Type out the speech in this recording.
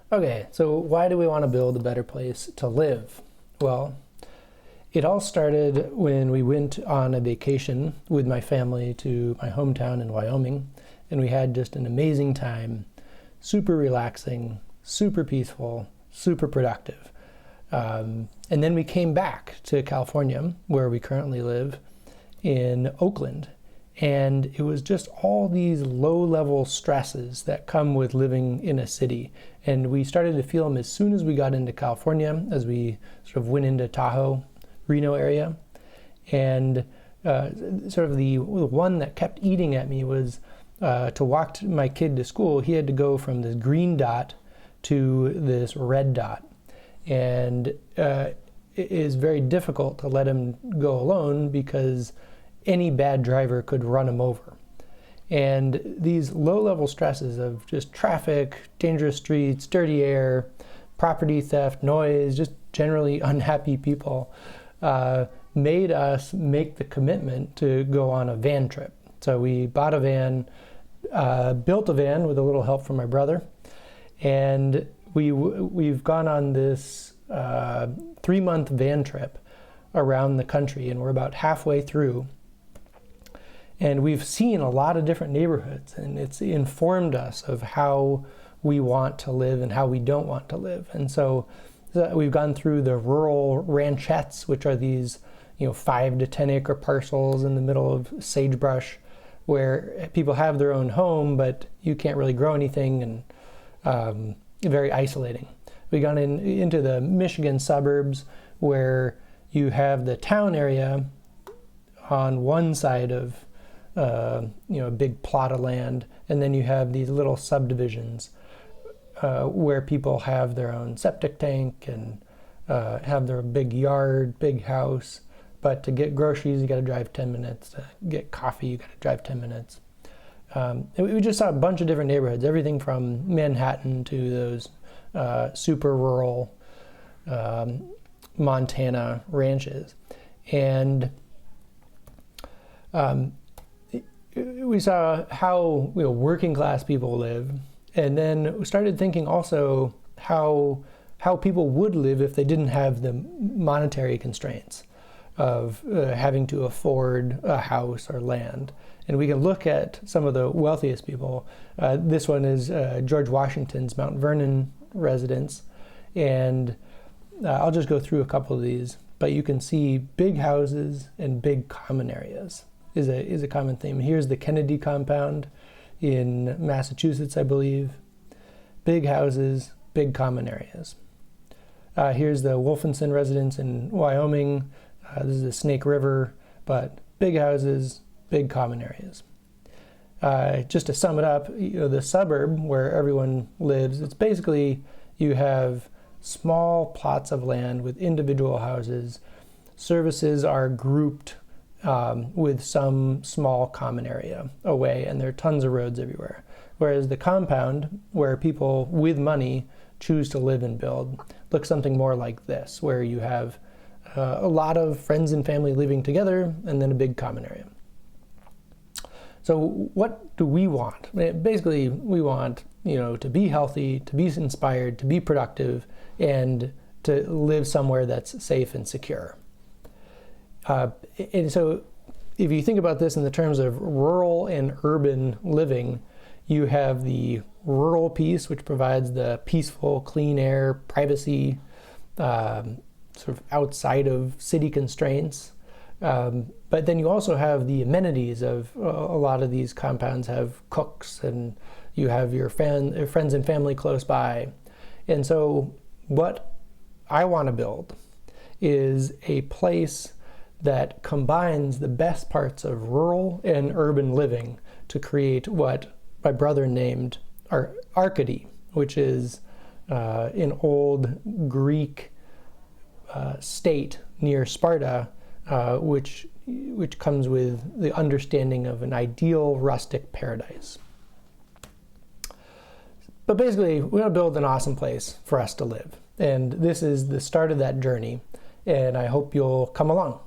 Okay, so why do we want to build a better place to live? Well, it all started when we went on a vacation with my family to my hometown in Wyoming, and we had just an amazing time, super relaxing, super peaceful, super productive. And then we came back to California, where we currently live, in Oakland. And it was just all these low-level stresses that come with living in a city. And we started to feel them as soon as we got into California, as we sort of went into Tahoe, Reno area. And sort of the one that kept eating at me was to walk my kid to school. He had to go from this green dot to this red dot. And it is very difficult to let him go alone because any bad driver could run him over. And these low-level stresses of just traffic, dangerous streets, dirty air, property theft, noise, just generally unhappy people, made us make the commitment to go on a van trip. So we bought a van, built a van with a little help from my brother, and we've gone on this 3-month van trip around the country, and we're about halfway through. And we've seen a lot of different neighborhoods, and it's informed us of how we want to live and how we don't want to live. And so we've gone through the rural ranchettes, which are these 5 to 10 acre parcels in the middle of sagebrush where people have their own home, but you can't really grow anything, and very isolating. We've gone into the Michigan suburbs where you have the town area on one side of a big plot of land, and then you have these little subdivisions where people have their own septic tank and have their big yard, big house. But to get groceries, you got to drive 10 minutes. To get coffee, you got to drive 10 minutes. We just saw a bunch of different neighborhoods, everything from Manhattan to those super rural Montana ranches. And we saw how working class people live, and then we started thinking also how people would live if they didn't have the monetary constraints of having to afford a house or land. And we can look at some of the wealthiest people. This one is George Washington's Mount Vernon residence, and I'll just go through a couple of these, but you can see big houses and big common areas is a common theme. Here's the Kennedy compound in Massachusetts, I believe. Big houses, big common areas. Here's the Wolfenson residence in Wyoming. This is the Snake River, but big houses, big common areas. Just to sum it up, the suburb where everyone lives, it's basically you have small plots of land with individual houses. Services are grouped with some small common area away, and there are tons of roads everywhere. Whereas the compound, where people with money choose to live and build, looks something more like this, where you have a lot of friends and family living together, and then a big common area. So what do we want? Basically, we want to be healthy, to be inspired, to be productive, and to live somewhere that's safe and secure. And so if you think about this in the terms of rural and urban living, you have the rural piece, which provides the peaceful, clean air, privacy, sort of outside of city constraints. But then you also have the amenities of a lot of these compounds have cooks, and you have your friends and family close by. And so what I want to build is a place that combines the best parts of rural and urban living to create what my brother named Arcady, which is an old Greek state near Sparta, which comes with the understanding of an ideal rustic paradise. But basically, we want to build an awesome place for us to live. And this is the start of that journey, and I hope you'll come along.